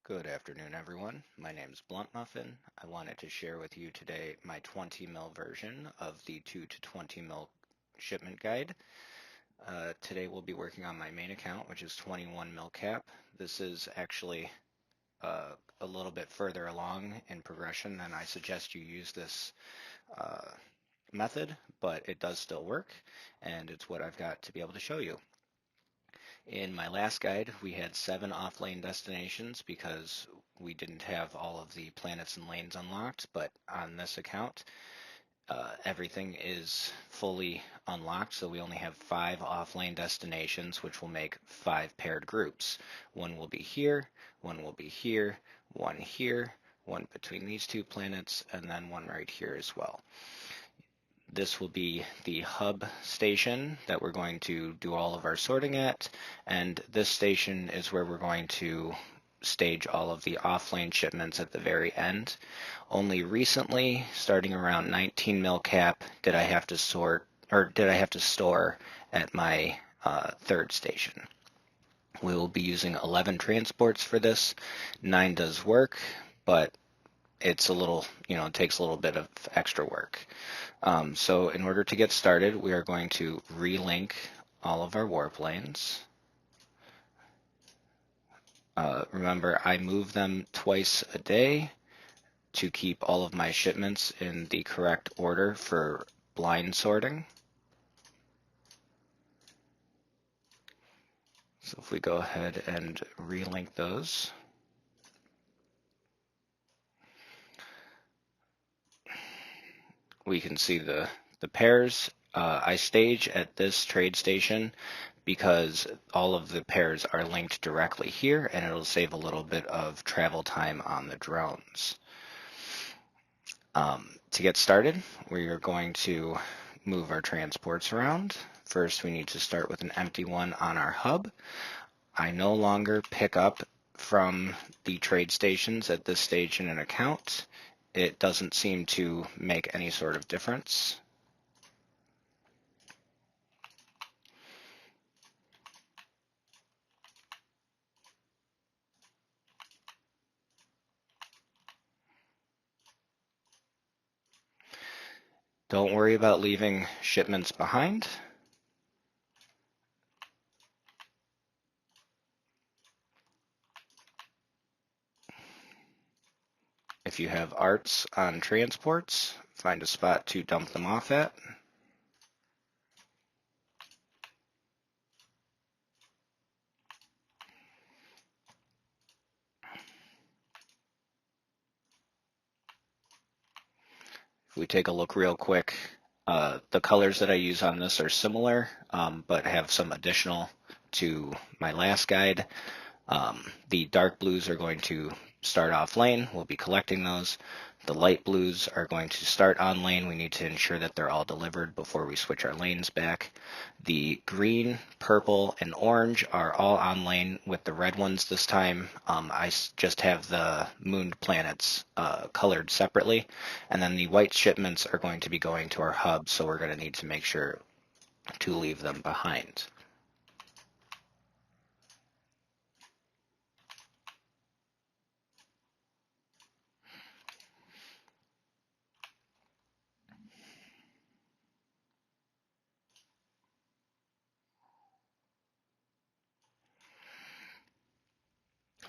Good afternoon, everyone. My name is Blunt Muffin. I wanted to share with you today my 20 mil version of the 2 to 20 mil shipment guide. Today we'll be working on my main account, which is 21 mil cap. This is actually a little bit further along in progression, and I suggest you use this method, but it does still work, and it's what I've got to be able to show you. In my last guide, we had 7 off-lane destinations because we didn't have all of the planets and lanes unlocked, but on this account, everything is fully unlocked, so we only have 5 off-lane destinations, which will make 5 paired groups. One will be here, one will be here, one between these 2 planets, and then one right here as well. This will be the hub station that we're going to do all of our sorting at, and this station is where we're going to stage all of the off-lane shipments at the very end. Only recently, starting around 19 mil cap, did I have to store at my third station. We will be using 11 transports for this. 9 does work, but it's a little, it takes a little bit of extra work. So in order to get started, we are going to relink all of our warp lanes. Remember, I move them twice a day to keep all of my shipments in the correct order for blind sorting. So if we go ahead and relink those. We can see the pairs. I stage at this trade station because all of the pairs are linked directly here, and it'll save a little bit of travel time on the drones. To get started, we are going to move our transports around. First, we need to start with an empty one on our hub. I no longer pick up from the trade stations at this stage in an account. It doesn't seem to make any sort of difference. Don't worry about leaving shipments behind. If you have arts on transports, find a spot to dump them off at. If we take a look real quick, the colors that I use on this are similar, but have some additional to my last guide. The dark blues are going to start off lane. We'll be collecting those. The light blues are going to start on lane. We need to ensure that they're all delivered before we switch our lanes back. The green, purple, and orange are all on lane with the red ones this time. I just have the mooned planets colored separately. And then the white shipments are going to be going to our hub, so we're going to need to make sure to leave them behind.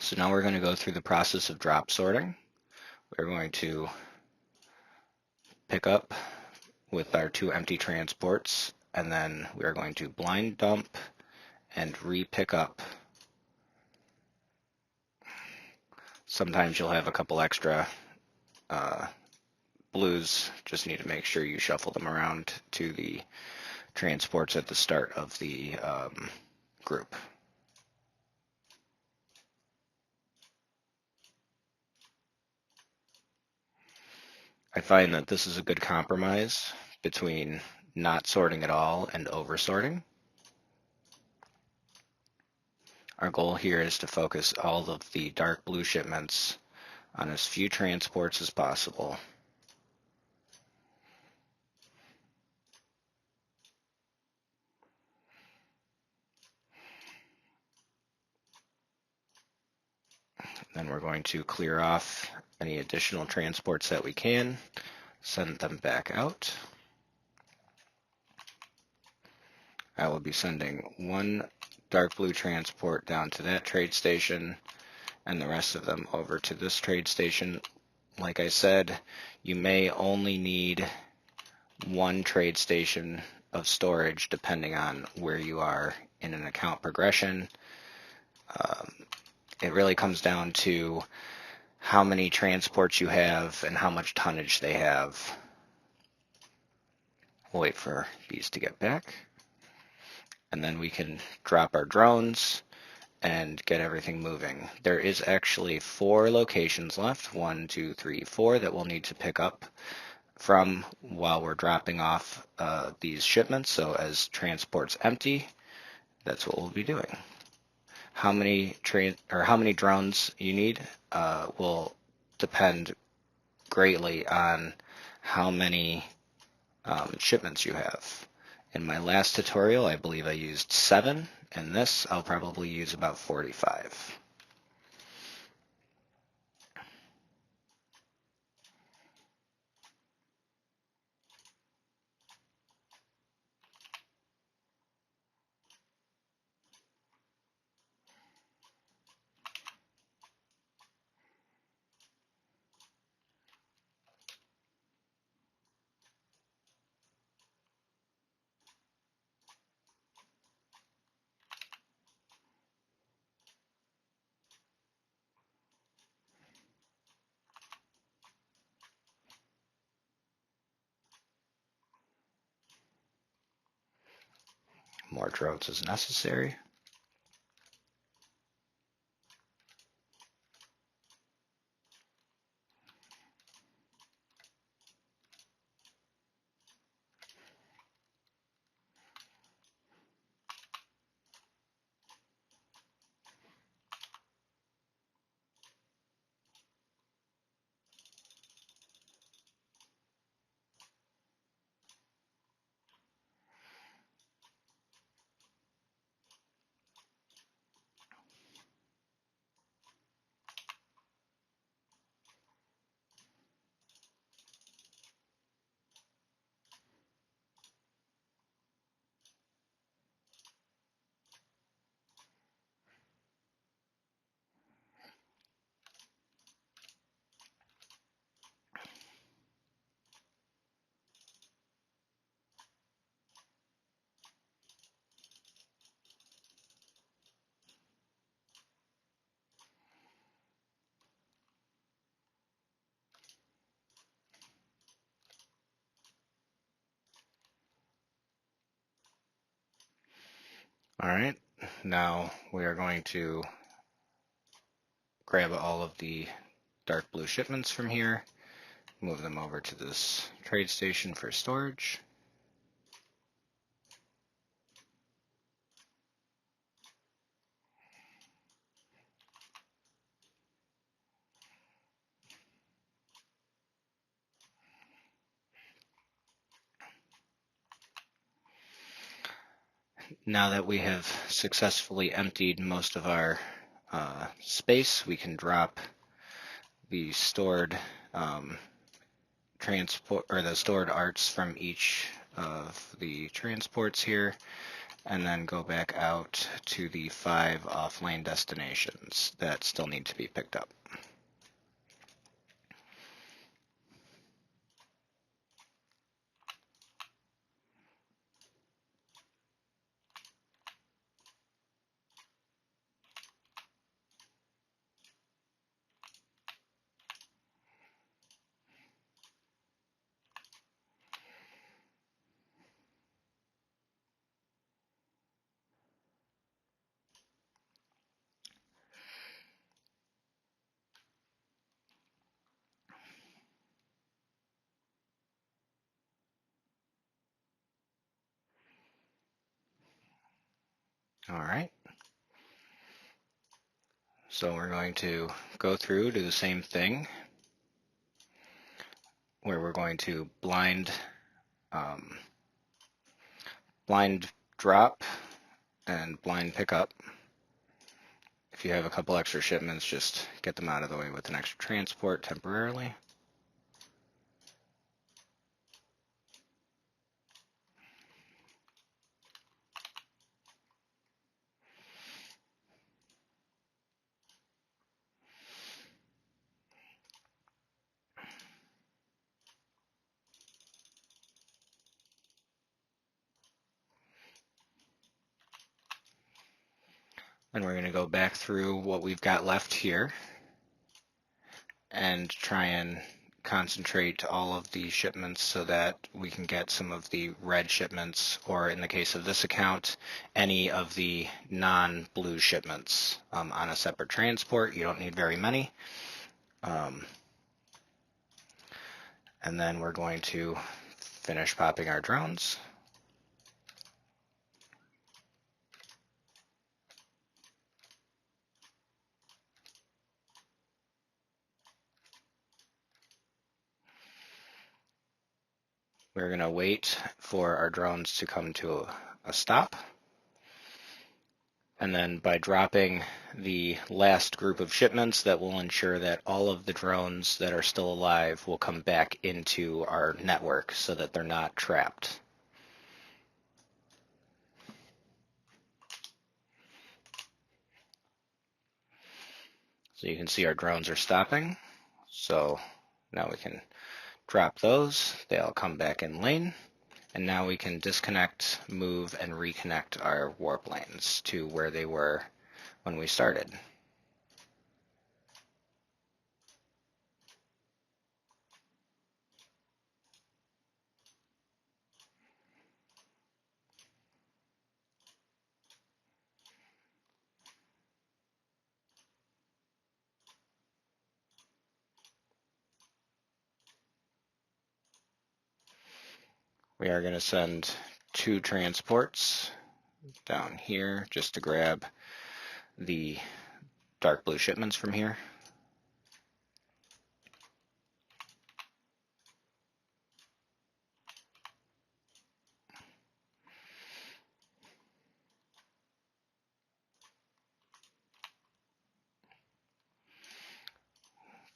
So now we're going to go through the process of drop sorting. We're going to pick up with our 2 empty transports, and then we are going to blind dump and re-pick up. Sometimes you'll have a couple extra blues. Just need to make sure you shuffle them around to the transports at the start of the group. I find that this is a good compromise between not sorting at all and over-sorting. Our goal here is to focus all of the dark blue shipments on as few transports as possible. Then we're going to clear off any additional transports that we can, send them back out. I will be sending one dark blue transport down to that trade station and the rest of them over to this trade station. Like I said, you may only need one trade station of storage depending on where you are in an account progression. It really comes down to how many transports you have and how much tonnage they have. We'll wait for these to get back, and then we can drop our drones and get everything moving. There is actually 4 locations left, 1, 2, 3, 4, that we'll need to pick up from while we're dropping off these shipments. So as transport's empty, that's what we'll be doing. How many drones you need will depend greatly on how many shipments you have. In my last tutorial, I believe I used 7. In this, I'll probably use about 45. More drones is necessary. All right, now we are going to grab all of the dark blue shipments from here, move them over to this trade station for storage. Now that we have successfully emptied most of our space, we can drop the stored the stored arts from each of the transports here, and then go back out to the 5 off-lane destinations that still need to be picked up. All right. So we're going to go through, do the same thing, where we're going to blind drop and blind pick up. If you have a couple extra shipments, just get them out of the way with an extra transport temporarily. And we're going to go back through what we've got left here and try and concentrate all of the shipments so that we can get some of the red shipments, or in the case of this account, any of the non-blue shipments on a separate transport. You don't need very many. And then we're going to finish popping our drones. We're going to wait for our drones to come to a stop. And then by dropping the last group of shipments, that will ensure that all of the drones that are still alive will come back into our network so that they're not trapped. So you can see our drones are stopping. So now we can drop those. They all come back in lane. And now we can disconnect, move, and reconnect our warp lanes to where they were when we started. We are going to send 2 transports down here just to grab the dark blue shipments from here.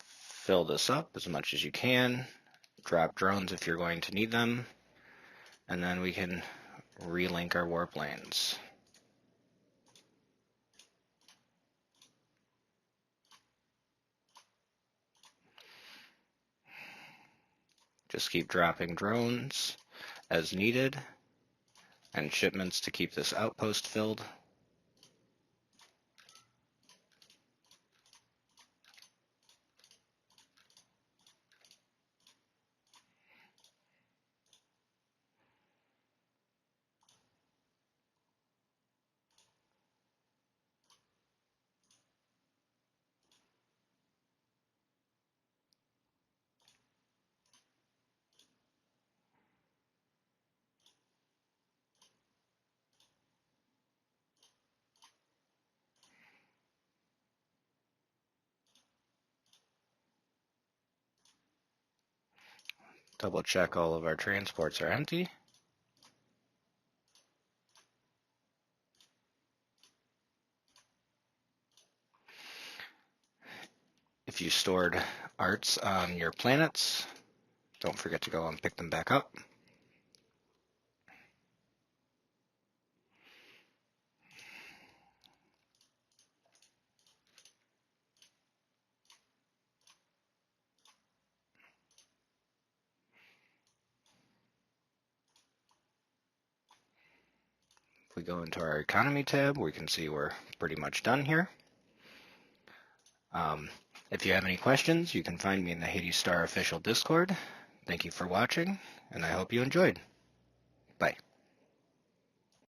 Fill this up as much as you can. Drop drones if you're going to need them. And then we can relink our warp lanes. Just keep dropping drones as needed and shipments to keep this outpost filled. Double check all of our transports are empty. If you stored arts on your planets, don't forget to go and pick them back up. If we go into our economy tab, we can see we're pretty much done here. If you have any questions, you can find me in the Hades Star official Discord. Thank you for watching, and I hope you enjoyed. Bye.